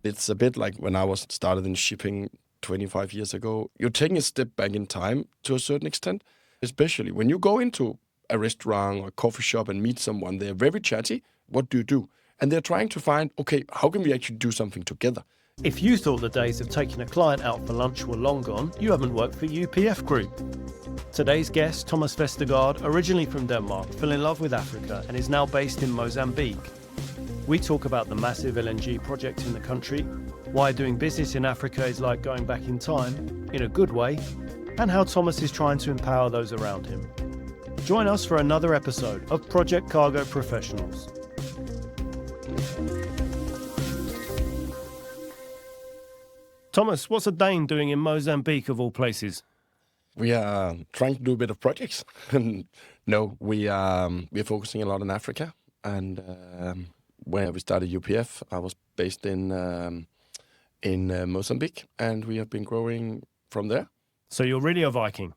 It's a bit like when I was started in shipping 25 years ago. You're taking a step back in time to a certain extent, especially when you go into a restaurant or a coffee shop and meet someone. They're very chatty. What do? And they're trying to find, okay, how can we actually do something together? If you thought the days of taking a client out for lunch were long gone, you haven't worked for UPF Group. Today's guest, Thomas Vestergaard, originally from Denmark, fell in love with Africa and is now based in Mozambique. We talk about the massive LNG project in the country, why doing business in Africa is like going back in time, in a good way, and how Thomas is trying to empower those around him. Join us for another episode of Project Cargo Professionals. Thomas, what's a Dane doing in Mozambique of all places? We are trying to do a bit of projects. No, we're focusing a lot on Africa. And when we started UPF, I was based in Mozambique, and we have been growing from there. So you're really a Viking?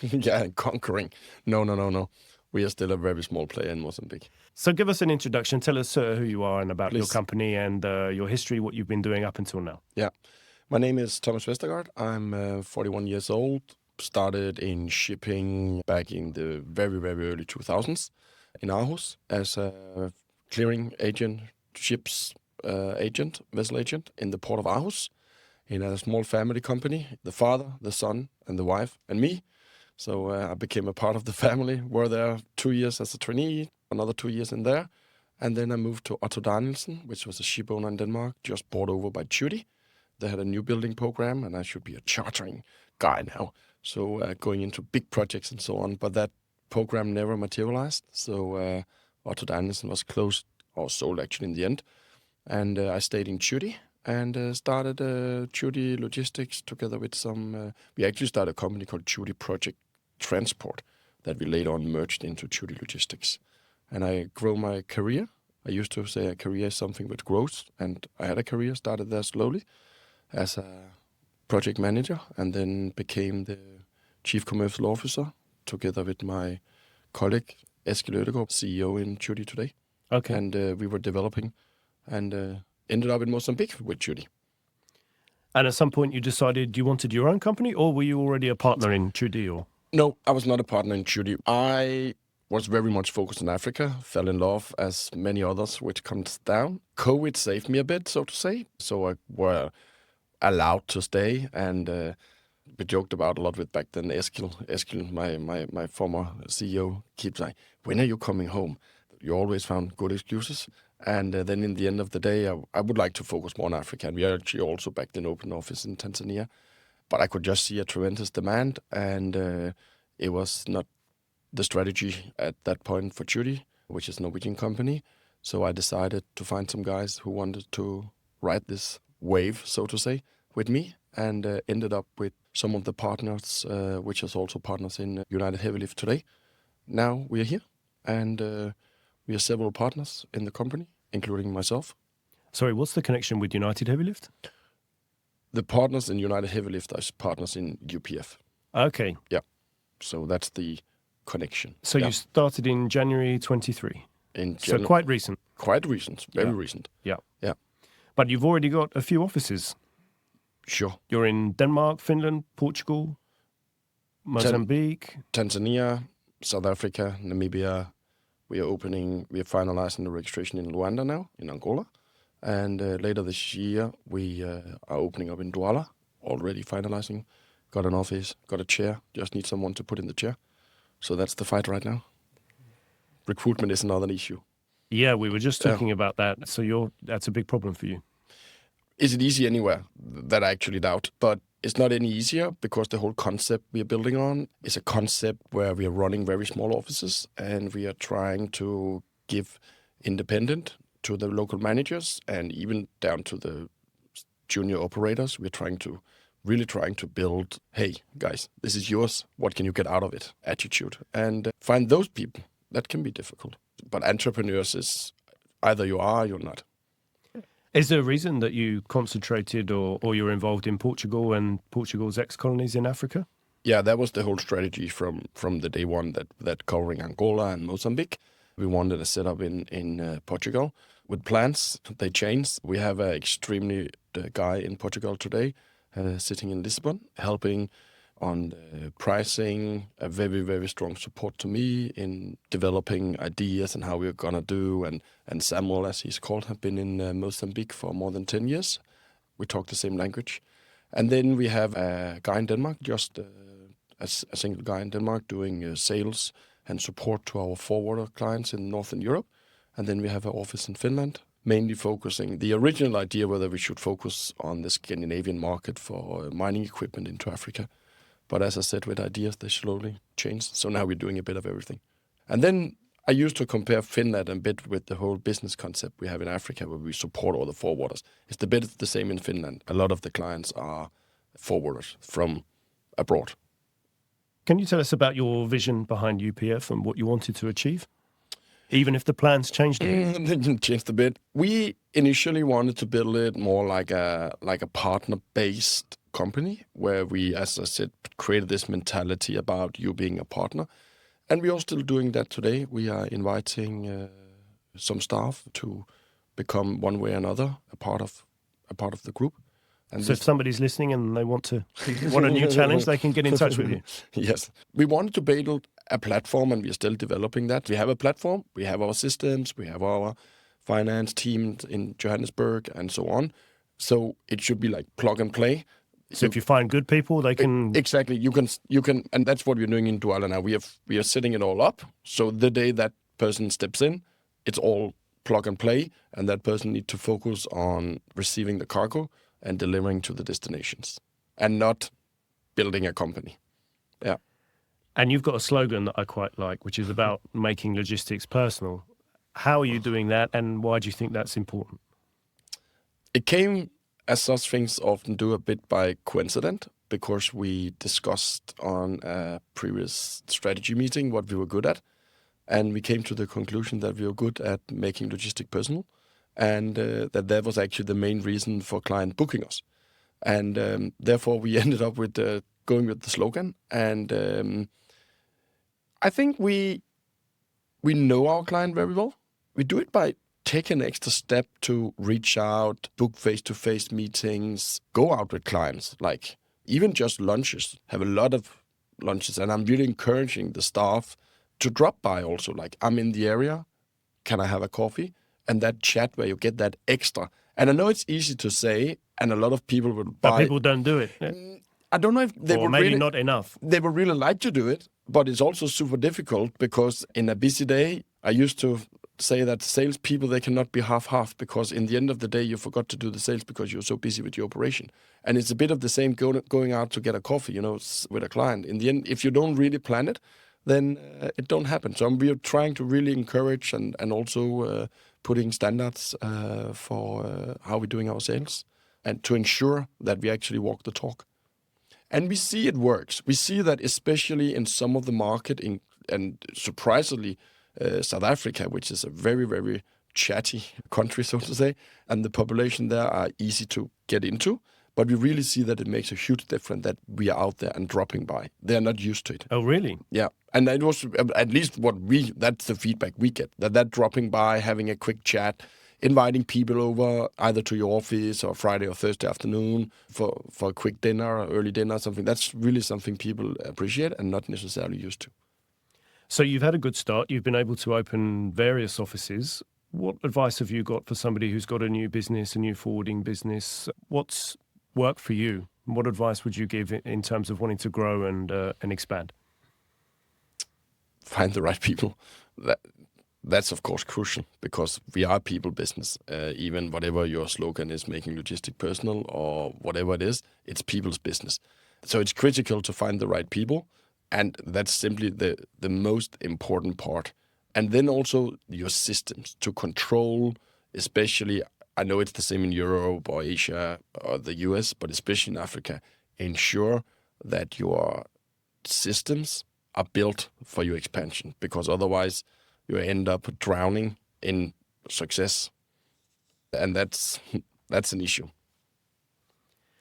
Yeah, conquering. No. We are still a very small player in Mozambique. So give us an introduction. Tell us who you are and about Please. your company and your history, what you've been doing up until now. Yeah. My name is Thomas Vestergaard. I'm 41 years old. Started in shipping back in the very, very early 2000s in Aarhus as a clearing agent, vessel agent in the port of Aarhus in a small family company. The father, the son, and the wife, and me. So I became a part of the family. Were there 2 years as a trainee, another 2 years in there. And then I moved to Otto Danielsen, which was a ship owner in Denmark, just bought over by Judy. They had a new building program, and I should be a chartering guy now. So going into big projects and so on. But that program never materialized. So Otto Danielsen was closed or sold actually in the end. And I stayed in Judy and started Judy Logistics together with some... we actually started a company called Judy Project Transport that we later on merged into Judy Logistics. And I grew my career. I used to say a career is something with growth. And I had a career, started there slowly as a project manager, and then became the chief commercial officer together with my colleague, Eskil Ødegaard, CEO in Judy today. Okay. And we were developing and ended up in Mozambique with Judy. And at some point you decided you wanted your own company, or were you already a partner in Judy? Or? No, I was not a partner in Judy. I was very much focused on Africa, fell in love as many others, which comes down. COVID saved me a bit, so to say. So I were allowed to stay, and we joked about a lot with back then Eskil, my former CEO, keeps saying, when are you coming home? You always found good excuses. And then in the end of the day, I would like to focus more on Africa. And we are actually also back in open office in Tanzania. But I could just see a tremendous demand, and it was not the strategy at that point for Judy, which is a Norwegian company. So I decided to find some guys who wanted to ride this wave, so to say, with me, and ended up with some of the partners, which is also partners in United Heavy Lift today. Now we are here, and we are several partners in the company, including myself. Sorry, what's the connection with United Heavy Lift? The partners in United Heavy Lift are partners in UPF. Okay. Yeah, so that's the connection. So you started in January 23? So quite recent? Quite recent, very recent. Yeah. Yeah. But you've already got a few offices. Sure. You're in Denmark, Finland, Portugal, Mozambique. Tanzania, South Africa, Namibia. We are finalizing the registration in Luanda now, in Angola. And later this year, we are opening up in Douala, already finalizing. Got an office, got a chair, just need someone to put in the chair. So that's the fight right now. Recruitment is another issue. Yeah, we were just talking about that. So that's a big problem for you. Is it easy anywhere? That I actually doubt. But it's not any easier because the whole concept we are building on is a concept where we are running very small offices, and we are trying to give independent to the local managers and even down to the junior operators. We're really trying to build, hey, guys, this is yours. What can you get out of it? Attitude. And find those people. That can be difficult. But entrepreneurs is either you are or you're not. Is there a reason that you concentrated or you're involved in Portugal and Portugal's ex-colonies in Africa? Yeah, that was the whole strategy from the day one that covering Angola and Mozambique. We wanted a setup in Portugal, with plans, they change. We have an extremely guy in Portugal today, sitting in Lisbon, helping on pricing, a very, very strong support to me in developing ideas and how we're going to do. And Samuel, as he's called, have been in Mozambique for more than 10 years. We talk the same language. And then we have a guy in Denmark, just a single guy in Denmark doing sales and support to our forwarder clients in Northern Europe. And then we have an office in Finland, mainly focusing. The original idea whether we should focus on the Scandinavian market for mining equipment into Africa. But as I said, with ideas, they slowly change. So now we're doing a bit of everything. And then I used to compare Finland a bit with the whole business concept we have in Africa, where we support all the forwarders. It's a bit the same in Finland. A lot of the clients are forwarders from abroad. Can you tell us about your vision behind UPF and what you wanted to achieve? Even if the plans changed a bit? They changed a bit. We initially wanted to build it more like a partner-based company, where we, as I said, created this mentality about you being a partner. And we are still doing that today. We are inviting some staff to become one way or another a part of the group. And so if somebody's listening and they want a new challenge, they can get in touch with you. Yes. We wanted to build a platform, and we are still developing that. We have a platform, we have our systems, we have our finance team in Johannesburg and so on. So it should be like plug and play. So if you find good people, they can... Exactly. You can, and that's what we're doing in Douala now. We are setting it all up. So the day that person steps in, it's all plug and play, and that person needs to focus on receiving the cargo and delivering to the destinations, and not building a company. Yeah. And you've got a slogan that I quite like, which is about making logistics personal. How are you doing that, and why do you think that's important? It came, as such things often do, a bit by coincidence, because we discussed on a previous strategy meeting what we were good at, and we came to the conclusion that we were good at making logistics personal, and that was actually the main reason for client booking us. And therefore, we ended up with going with the slogan. And I think we know our client very well. We do it by taking an extra step to reach out, book face-to-face meetings, go out with clients, like even just lunches, have a lot of lunches. And I'm really encouraging the staff to drop by also, like, I'm in the area, can I have a coffee? And that chat where you get that extra. And I know it's easy to say, and a lot of people will buy. But people don't do it. Yeah. I don't know if they or would maybe really, not enough. They would really like to do it, but it's also super difficult, because in a busy day, I used to say that salespeople, they cannot be half-half, because in the end of the day, you forgot to do the sales because you're so busy with your operation. And it's a bit of the same going out to get a coffee, with a client. In the end, if you don't really plan it, then it don't happen. So we are trying to really encourage and also putting standards for how we're doing our sales, and to ensure that we actually walk the talk. And we see it works. We see that especially in some of the market, and surprisingly, South Africa, which is a very, very chatty country, so to say, and the population there are easy to get into. But we really see that it makes a huge difference that we are out there and dropping by. They're not used to it. Oh, really? Yeah. And it was at least that's the feedback we get, that dropping by, having a quick chat, inviting people over either to your office or Friday or Thursday afternoon for a quick dinner or early dinner or something. That's really something people appreciate and not necessarily used to. So you've had a good start. You've been able to open various offices. What advice have you got for somebody who's got a new business, a new forwarding business? What's worked for you? What advice would you give in terms of wanting to grow and expand? Find the right people. That's of course crucial, because we are a people business. Even whatever your slogan is, making logistics personal or whatever it is, it's people's business. So it's critical to find the right people, and that's simply the most important part. And then also your systems to control, especially, I know it's the same in Europe or Asia or the US, but especially in Africa, ensure that your systems are built for your expansion, because otherwise you end up drowning in success. And that's an issue.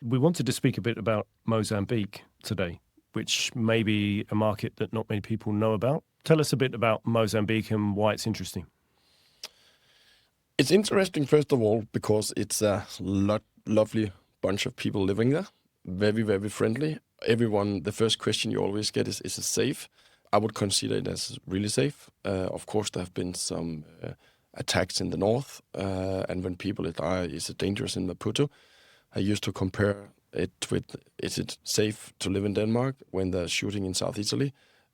We wanted to speak a bit about Mozambique today, which may be a market that not many people know about. Tell us a bit about Mozambique and why it's interesting. It's interesting, first of all, because it's a lovely bunch of people living there. Very, very friendly. Everyone, the first question you always get is it safe? I would consider it as really safe. Of course, there have been some attacks in the north, and when people die, is it dangerous in Maputo? I used to compare it with, is it safe to live in Denmark when they're shooting in South Italy?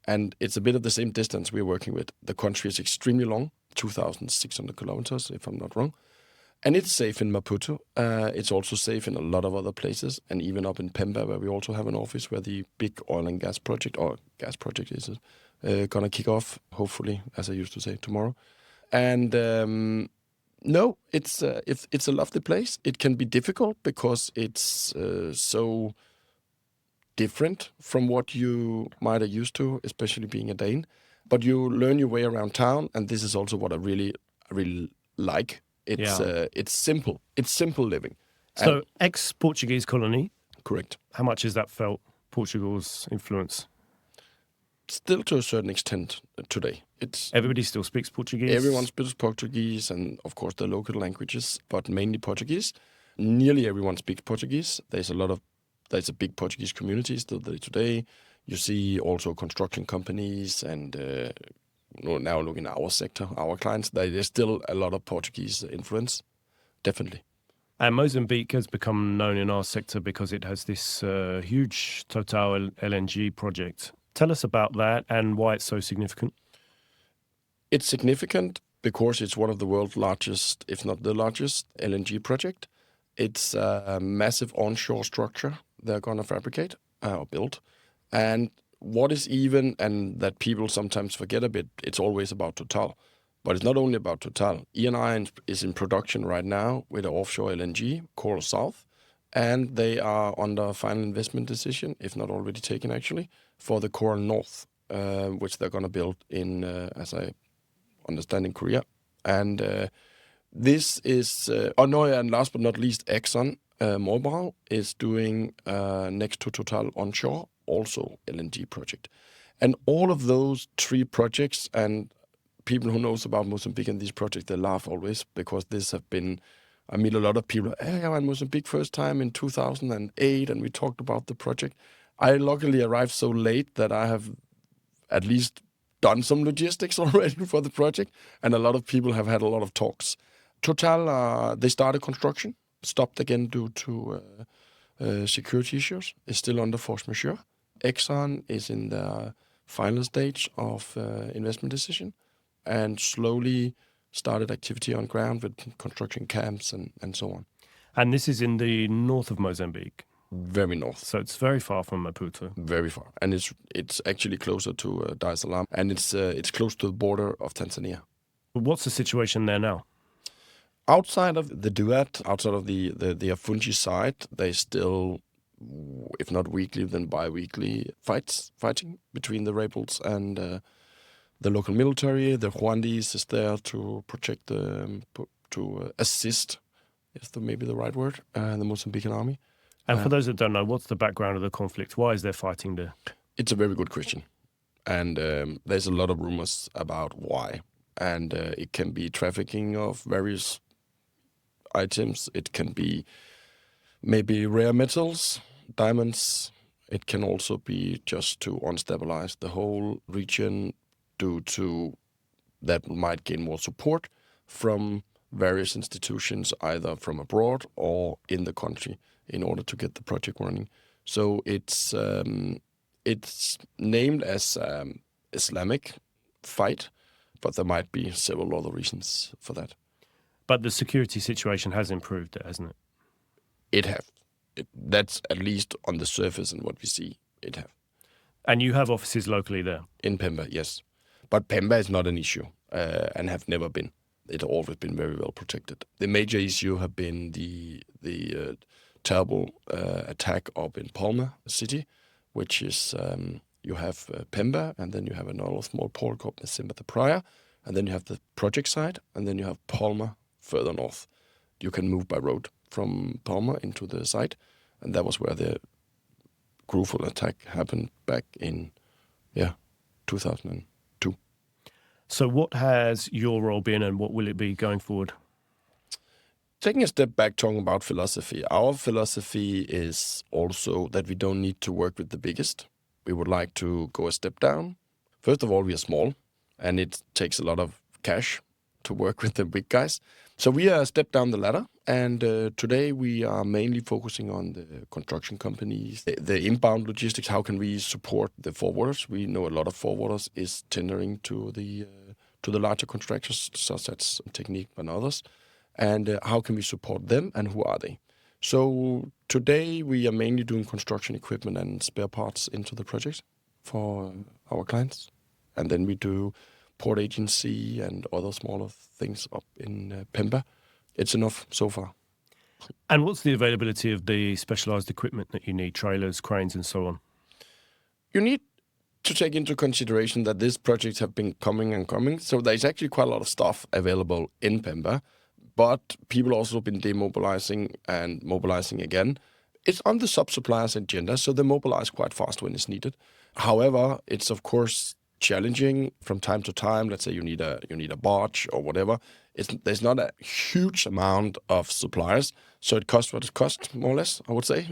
And it's a bit of the same distance we're working with. The country is extremely long, 2,600 kilometers, if I'm not wrong. And it's safe in Maputo. It's also safe in a lot of other places, and even up in Pemba, where we also have an office where the big oil and gas project, is gonna kick off, hopefully, as I used to say, tomorrow. And no, it's a lovely place. It can be difficult because it's so different from what you might have used to, especially being a Dane. But you learn your way around town, and this is also what I really like. It's simple. It's simple living. So, ex-Portuguese colony. Correct. How much has that felt, Portugal's influence? Still to a certain extent today. Everybody still speaks Portuguese? Everyone speaks Portuguese, and of course the local languages, but mainly Portuguese. Nearly everyone speaks Portuguese. There's a big Portuguese community still there today. You see also construction companies and now looking at our sector, our clients, there's still a lot of Portuguese influence, definitely. And Mozambique has become known in our sector because it has this huge Total LNG project. Tell us about that and why it's so significant. It's significant because it's one of the world's largest, if not the largest, LNG project. It's a massive onshore structure they're going to fabricate or build. And what is even, and that people sometimes forget a bit, it's always about Total. But it's not only about Total. Eni is in production right now with an offshore LNG, Coral South, and they are under final investment decision, if not already taken actually, for the Coral North, which they're going to build in, as I understand, in Korea. And this is, and last but not least, Exxon Mobil is doing next to Total onshore, also LNG project. And all of those three projects, and people who knows about Mozambique and these projects, they laugh always because this have been, I meet a lot of people, hey, I went to Mozambique first time in 2008 and we talked about the project. I luckily arrived so late that I have at least done some logistics already for the project, and a lot of people have had a lot of talks. Total, they started construction, stopped again due to security issues, is still under force majeure. Exxon is in the final stage of investment decision and slowly started activity on ground with construction camps and so on. And this is in the north of Mozambique? Very north. So it's very far from Maputo. Very far. And it's actually closer to Salaam, and it's close to the border of Tanzania. What's the situation there now? Outside of the duet, outside of the Afungi side, they still, if not weekly, then bi-weekly fighting between the rebels and the local military. The Rwandese is there to protect to assist, is maybe the right word, the Mozambican army. And for those that don't know, what's the background of the conflict? Why is there fighting there? It's a very good question. And there's a lot of rumors about why. And it can be trafficking of various items. It can be maybe rare metals, diamonds. It can also be just to unstabilize the whole region due to that might gain more support from various institutions, either from abroad or in the country, in order to get the project running. So it's named as Islamic fight, but there might be several other reasons for that. But the security situation has improved there, hasn't it? It have. That's at least on the surface and what we see, it have. And you have offices locally there? In Pemba, yes. But Pemba is not an issue and have never been. It's always been very well protected. The major issue have been the terrible attack up in Palma city, which is you have Pemba, and then you have another small port called Simba the Prior, and then you have the project site, and then you have Palma further north. You can move by road from Palma into the site, and that was where the gruesome attack happened back in 2002. So what has your role been and what will it be going forward? taking a step back, talking about philosophy, our philosophy is also that we don't need to work with the biggest. We would like to go a step down. First of all, we are small, and it takes a lot of cash to work with the big guys. So we are a step down the ladder, and today we are mainly focusing on the construction companies, the inbound logistics. How can we support the forwarders? We know a lot of forwarders is tendering to the larger contractors, such as Technique and others. And how can we support them, and who are they? So today we are mainly doing construction equipment and spare parts into the project for our clients. And then we do port agency and other smaller things up in Pemba. It's enough so far. And what's the availability of the specialised equipment that you need, trailers, cranes and so on? You need to take into consideration that these projects have been coming and coming. So there's actually quite a lot of stuff available in Pemba, but people also been demobilizing and mobilizing again. It's on the sub-suppliers' agenda, so they mobilize quite fast when it's needed. However, it's of course challenging from time to time. Let's say you need a barge or whatever. There's not a huge amount of suppliers, so it costs what it costs, more or less, I would say.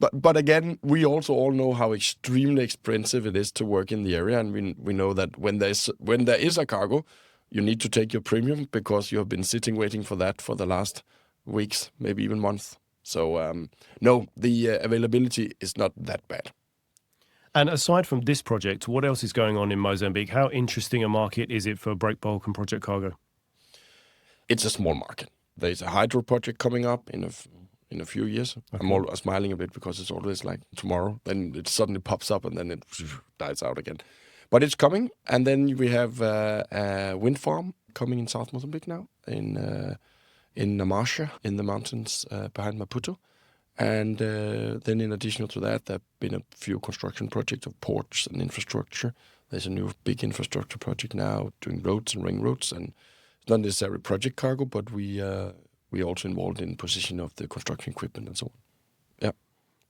But again, we also all know how extremely expensive it is to work in the area, and we know that when there is a cargo, you need to take your premium because you have been sitting waiting for that for the last weeks, maybe even months. So no, the availability is not that bad. And aside from this project, what else is going on in Mozambique? How interesting a market is it for break bulk and project cargo? It's a small market. There's a hydro project coming up in a few years. Okay. I'm all smiling a bit because it's always like tomorrow. Then it suddenly pops up and then it dies out again. But it's coming. And then we have a wind farm coming in South Mozambique now, in Namasha, in the mountains behind Maputo. And then in addition to that, there have been a few construction projects of ports and infrastructure. There's a new big infrastructure project now doing roads and ring roads. And it's not necessarily project cargo, but we also involved in position of the construction equipment and so on. Yeah.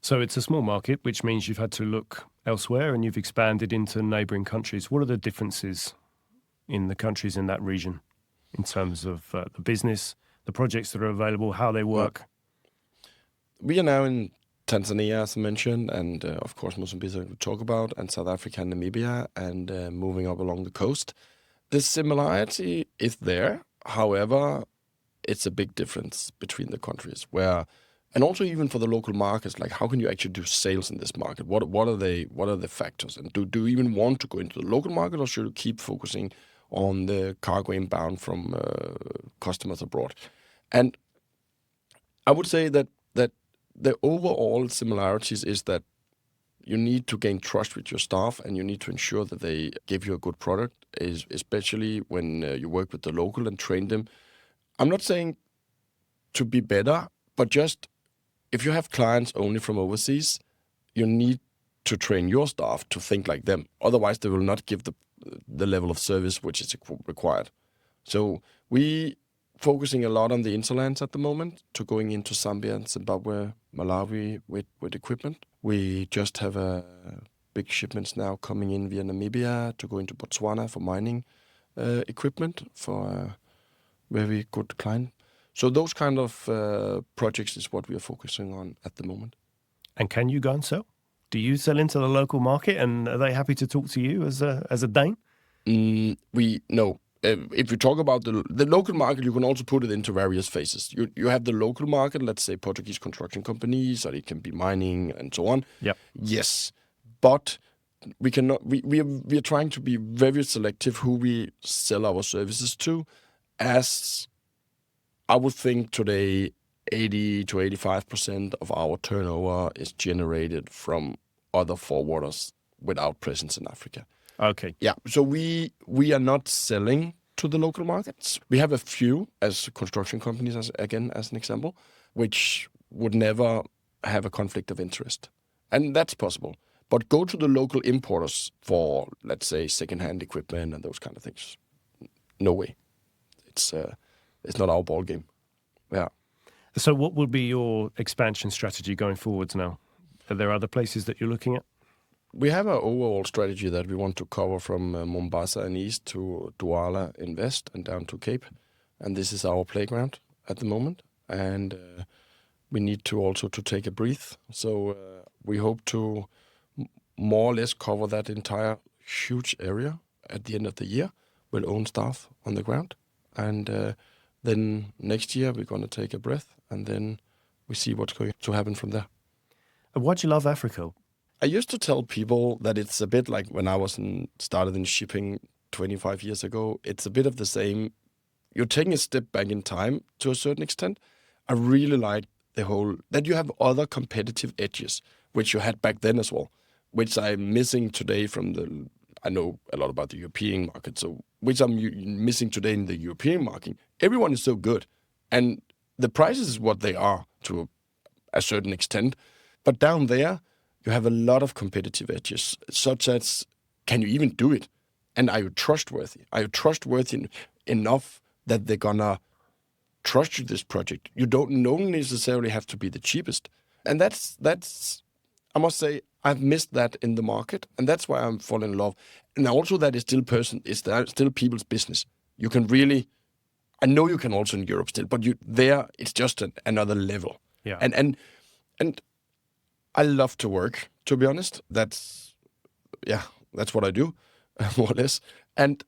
So it's a small market, which means you've had to look elsewhere and you've expanded into neighbouring countries. What are the differences in the countries in that region in terms of the business, the projects that are available, how they work? We are now in Tanzania, as I mentioned, and of course Mozambique we talk about, and South Africa and Namibia, and moving up along the coast. The similarity is there. However, it's a big difference between the countries and also even for the local markets, like how can you actually do sales in this market? What are the factors? And do you even want to go into the local market, or should you keep focusing on the cargo inbound from customers abroad? And I would say that the overall similarities is that you need to gain trust with your staff, and you need to ensure that they give you a good product, especially when you work with the local and train them. I'm not saying to be better, but just if you have clients only from overseas, you need to train your staff to think like them. Otherwise, they will not give the level of service which is required. So we focusing a lot on the interlands at the moment, to going into Zambia and Zimbabwe, Malawi with equipment. We just have big shipments now coming in via Namibia to go into Botswana for mining equipment for a very good client. So those kind of projects is what we are focusing on at the moment. And can you go and sell? Do you sell into the local market, and are they happy to talk to you as a Dane? No. If you talk about the local market, you can also put it into various phases. You have the local market, let's say Portuguese construction companies, or it can be mining and so on. Yep. Yes, but we cannot. We are trying to be very selective who we sell our services to, as I would think today 80 to 85% of our turnover is generated from other forwarders without presence in Africa. Okay. Yeah, so we are not selling to the local markets. We have a few as construction companies, as an example, which would never have a conflict of interest. And that's possible. But go to the local importers for, let's say, second-hand equipment and those kind of things. No way. It's not our ball game. Yeah. So what will be your expansion strategy going forwards now? Are there other places that you're looking at? We have an overall strategy that we want to cover from Mombasa and east to Douala in west and down to Cape. And this is our playground. at the moment, and we need to also to take a breath. So we hope to more or less cover that entire huge area at the end of the year with own staff on the ground. And then next year we're going to take a breath, and then we see what's going to happen from there. And why do you love Africa? I used to tell people that it's a bit like when I started in shipping 25 years ago. It's a bit of the same. You're taking a step back in time to a certain extent. I really like the whole, that you have other competitive edges, which you had back then as well, which I'm missing today I know a lot about the European market, so which I'm missing today in the European market. Everyone is so good, and the prices is what they are to a certain extent. But down there, you have a lot of competitive edges, such as, can you even do it? And are you trustworthy? Are you trustworthy enough that they're gonna trust you this project? You don't necessarily have to be the cheapest. And that's I must say, I've missed that in the market, and that's why I'm falling in love. And also that is still people's business. You can really, I know you can also in Europe still, but it's just another level. Yeah. And I love to work, to be honest. That's what I do, more or less. And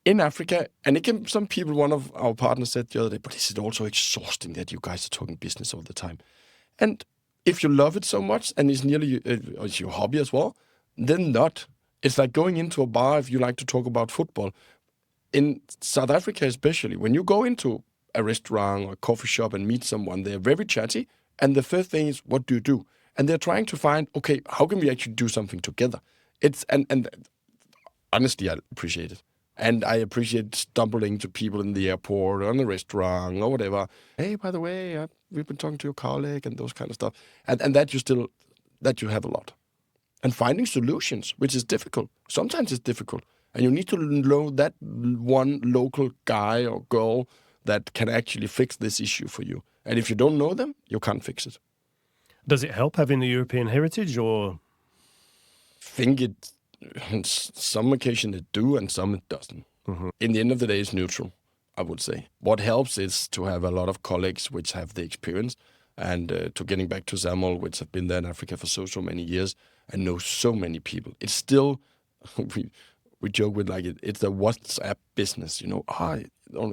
in Africa, and some people, one of our partners said the other day, but is it also exhausting that you guys are talking business all the time? And if you love it so much, and it's nearly it's your hobby as well, then not. It's like going into a bar if you like to talk about football. In South Africa especially, when you go into a restaurant or a coffee shop and meet someone, they're very chatty, and the first thing is, what do you do? And they're trying to find, okay, how can we actually do something together? And honestly, I appreciate it. And I appreciate stumbling to people in the airport or in a restaurant or whatever. Hey, by the way, we've been talking to your colleague and those kind of stuff. And that you have a lot. And finding solutions, which is difficult. Sometimes it's difficult. And you need to know that one local guy or girl that can actually fix this issue for you. And if you don't know them, you can't fix it. Does it help having the European heritage, or? I think on some occasion it do, and some it doesn't. Mm-hmm. In the end of the day, it's neutral, I would say. What helps is to have a lot of colleagues which have the experience, and to getting back to Samuel, which have been there in Africa for so many years and know so many people. It's still, we joke with like it's a WhatsApp business, you know.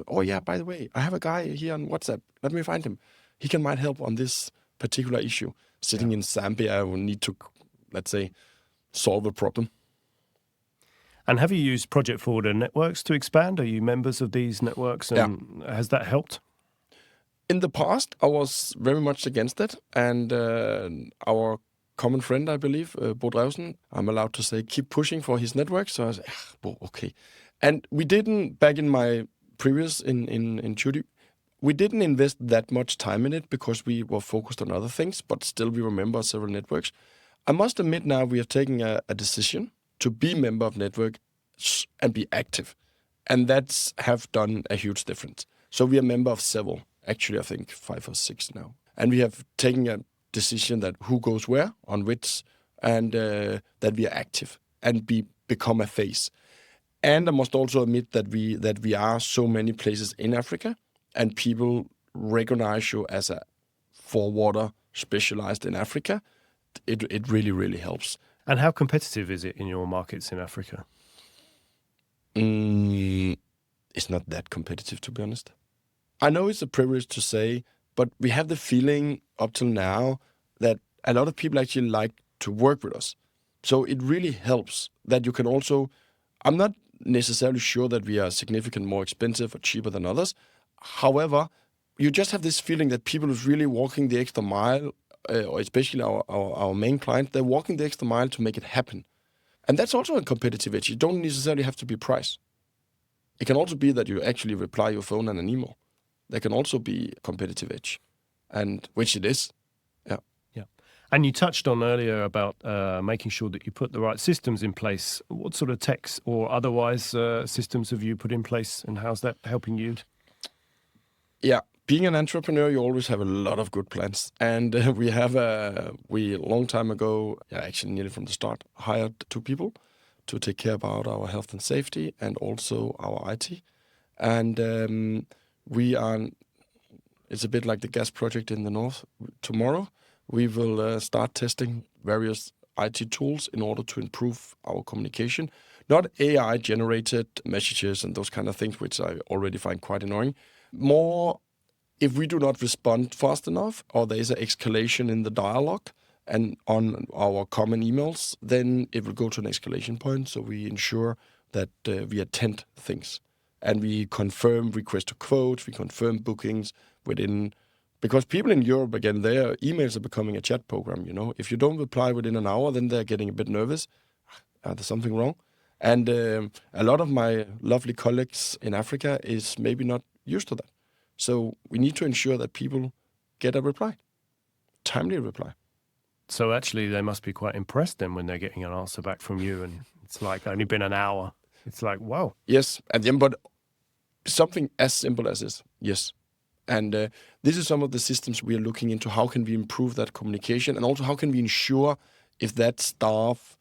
Oh yeah, by the way, I have a guy here on WhatsApp. Let me find him. He might help on this particular issue. Sitting in Zambia, I will need to, let's say, solve a problem. And have you used Project Forwarder networks to expand? Are you members of these networks, and has that helped? In the past, I was very much against it, and our common friend, I believe, Bo Drewsen, I'm allowed to say, keep pushing for his network. So I was okay. And we didn't, back in my previous in Chudi, we didn't invest that much time in it because we were focused on other things, but still we remember several networks. I must admit now we have taken a decision to be member of network and be active. And that's have done a huge difference. So we are member of several, actually I think 5 or 6 now. And we have taken a decision that who goes where, on which, and that we are active and become a face. And I must also admit that we are so many places in Africa, and people recognize you as a forwarder specialized in Africa. It really, really helps. And how competitive is it in your markets in Africa? It's not that competitive, to be honest. I know it's a privilege to say, but we have the feeling up till now that a lot of people actually like to work with us. So it really helps that you can also, I'm not necessarily sure that we are significantly more expensive or cheaper than others. However, you just have this feeling that people is really walking the extra mile, or especially our main client, they're walking the extra mile to make it happen. And that's also a competitive edge. You don't necessarily have to be price. It can also be that you actually reply your phone and an email. There can also be a competitive edge, and which it is. Yeah. Yeah. And you touched on earlier about making sure that you put the right systems in place. What sort of techs or otherwise systems have you put in place, and how's that helping you? Yeah. Being an entrepreneur, you always have a lot of good plans. And we a long time ago, actually nearly from the start, hired 2 people to take care about our health and safety and also our IT. And we are It's a bit like the gas project in the north. Tomorrow, we will start testing various IT tools in order to improve our communication. Not AI-generated messages and those kind of things, which I already find quite annoying. More, if we do not respond fast enough, or there is an escalation in the dialogue and on our common emails, then it will go to an escalation point. So we ensure that we attend things. And we confirm request to quote, we confirm bookings within... Because people in Europe, again, their emails are becoming a chat program, you know. If you don't reply within an hour, then they're getting a bit nervous. There's something wrong. And a lot of my lovely colleagues in Africa is maybe not used to that. So we need to ensure that people get a reply, timely reply. So actually they must be quite impressed then when they're getting an answer back from you and it's like only been an hour. It's like, wow. Yes, and then, but something as simple as this, yes. And this is some of the systems we are looking into. How can we improve that communication? And also how can we ensure if that staff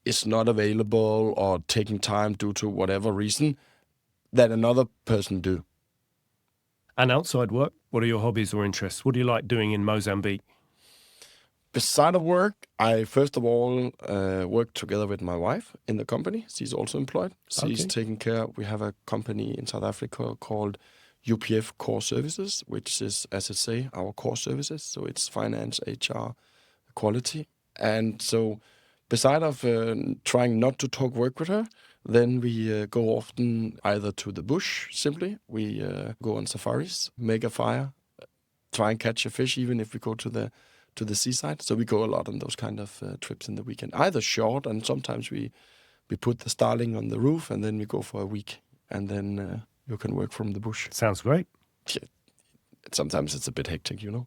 is not available or taking time due to whatever reason, that another person do. And outside work, what are your hobbies or interests? What do you like doing in Mozambique? Beside of work, I first of all work together with my wife in the company. She's also employed. She's taking care. We have a company in South Africa called UPF Core Services, which is, as I say, our core services. So it's finance, HR, quality. And so beside of trying not to talk work with her, then we go often either to the bush, simply. We go on safaris, make a fire, try and catch a fish, even if we go to the seaside. So we go a lot on those kind of trips in the weekend, either short, and sometimes we put the starling on the roof, and then we go for a week, and then you can work from the bush. Sounds great. Yeah. Sometimes it's a bit hectic, you know.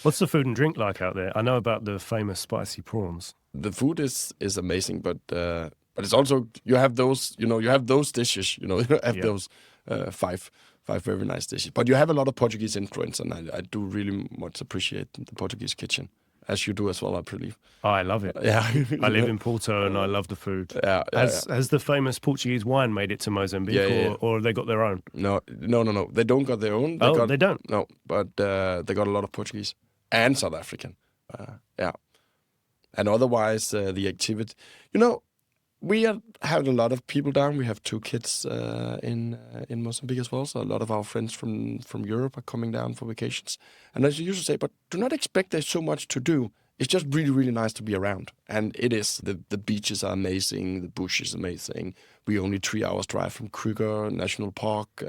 What's the food and drink like out there? I know about the famous spicy prawns. The food is amazing, but it's also, you have those, you have those dishes, you have those five very nice dishes. But you have a lot of Portuguese influence, and I do really much appreciate the Portuguese kitchen, as you do as well, I believe. Oh, I love it. Yeah. I live in Porto and I love the food. Yeah. Has the famous Portuguese wine made it to Mozambique, or have they got their own? No. They don't got their own. They don't? No, but they got a lot of Portuguese and South African. Yeah. And otherwise, the activity... we have had a lot of people down. We have 2 kids in Mozambique as well. So a lot of our friends from Europe are coming down for vacations. And as you usually say, but do not expect there's so much to do. It's just really, really nice to be around. And it is. The beaches are amazing. The bush is amazing. We only 3 hours drive from Kruger National Park,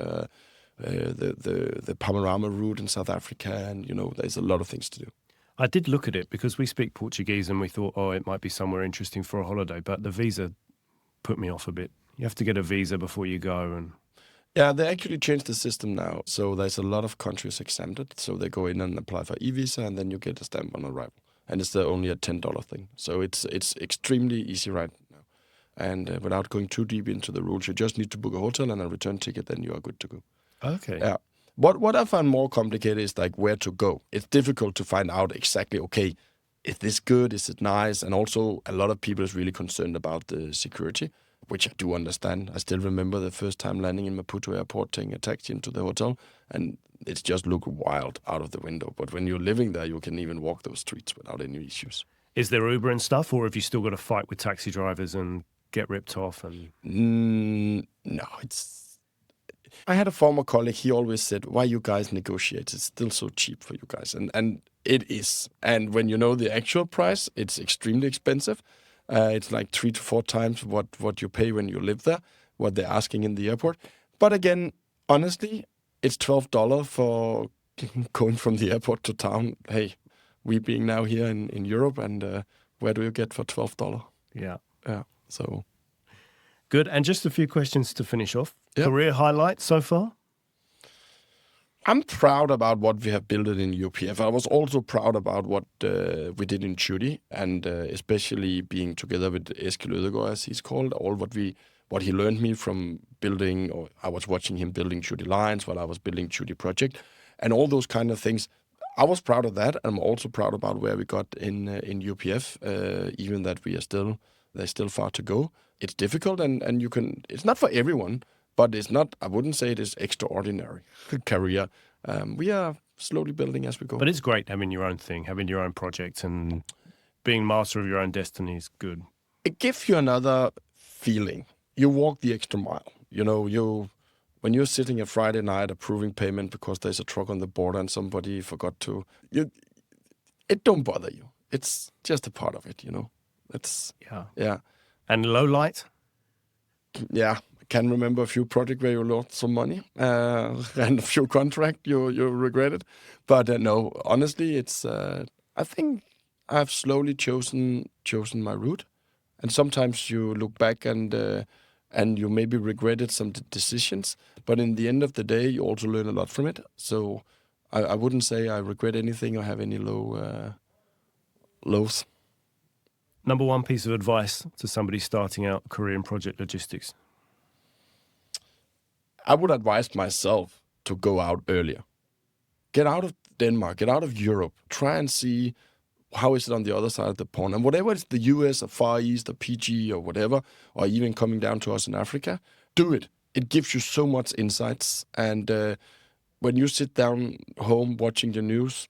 the panorama route in South Africa. And, there's a lot of things to do. I did look at it because we speak Portuguese and we thought, it might be somewhere interesting for a holiday. But the visa put me off a bit. You have to get a visa before you go. And yeah, they actually changed the system now. So there's a lot of countries exempted. So they go in and apply for e-visa, and then you get a stamp on arrival. And it's only a $10 thing. So it's extremely easy right now. And without going too deep into the rules, you just need to book a hotel and a return ticket, then you are good to go. Okay. Yeah. What I find more complicated is like where to go. It's difficult to find out exactly, okay, is this good? Is it nice? And also a lot of people is really concerned about the security, which I do understand. I still remember the first time landing in Maputo airport, taking a taxi into the hotel, and it's just look wild out of the window. But when you're living there, you can even walk those streets without any issues. Is there Uber and stuff, or have you still got to fight with taxi drivers and get ripped off? And no, I had a former colleague, he always said, why you guys negotiate? It's still so cheap for you guys. And it is. And when you know the actual price, it's extremely expensive. It's like 3 to 4 times what you pay when you live there, what they're asking in the airport. But again, honestly, it's $12 for going from the airport to town. Hey, we being now here in Europe, and where do you get for $12? Yeah. Yeah, so... Good. And just a few questions to finish off. Yep. Career highlights so far? I'm proud about what we have built in UPF. I was also proud about what we did in Judy, and especially being together with Eskil Ødegaard, as he's called, all what he learned me from building, or I was watching him building Judy Lines while I was building Judy Project, and all those kind of things. I was proud of that. I'm also proud about where we got in UPF, even that there's still far to go. It's difficult, and it's not for everyone, but it's not, I wouldn't say it is extraordinary career. We are slowly building as we go. But it's great having your own thing, having your own project, and being master of your own destiny is good. It gives you another feeling. You walk the extra mile. When you're sitting a Friday night approving payment because there's a truck on the border and somebody forgot to, it don't bother you. It's just a part of it, It's yeah. And low light? Yeah, I can remember a few projects where you lost some money and a few contracts you regretted. But no, honestly, it's I think I've slowly chosen my route. And sometimes you look back and you maybe regretted some decisions. But in the end of the day, you also learn a lot from it. So I wouldn't say I regret anything or have any lows. Number one piece of advice to somebody starting out a career in project logistics? I would advise myself to go out earlier. Get out of Denmark, get out of Europe. Try and see how is it on the other side of the pond. And whatever it's the US or Far East or PG or whatever, or even coming down to us in Africa, do it. It gives you so much insights. And when you sit down home watching the news,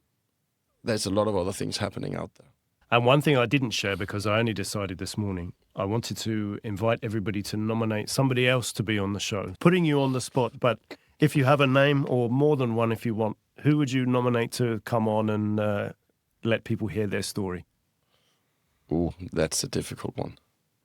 there's a lot of other things happening out there. And one thing I didn't share, because I only decided this morning, I wanted to invite everybody to nominate somebody else to be on the show. Putting you on the spot, but if you have a name, or more than one if you want, who would you nominate to come on and let people hear their story? Ooh, that's a difficult one.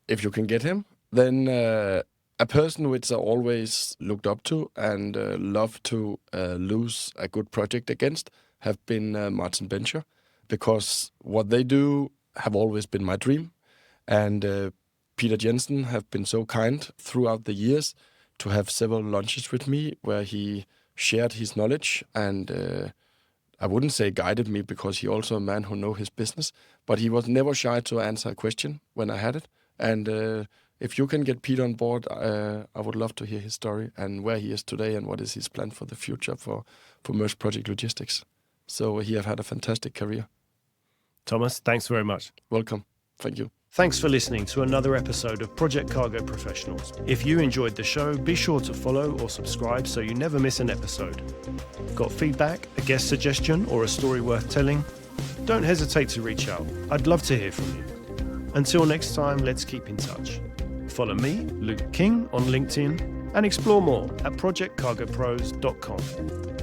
If you can get him, then a person which I always looked up to and love to lose a good project against have been Martin Bencher, because what they do have always been my dream. And Peter Jensen have been so kind throughout the years to have several lunches with me where he shared his knowledge and I wouldn't say guided me, because he also a man who know his business, but he was never shy to answer a question when I had it. And if you can get Peter on board, I would love to hear his story and where he is today and what is his plan for the future for Maersk Project Logistics. So he have had a fantastic career. Thomas, thanks very much. Welcome. Thank you. Thanks for listening to another episode of Project Cargo Professionals. If you enjoyed the show, be sure to follow or subscribe so you never miss an episode. Got feedback, a guest suggestion, or a story worth telling? Don't hesitate to reach out. I'd love to hear from you. Until next time, let's keep in touch. Follow me, Luke King, on LinkedIn, and explore more at projectcargopros.com.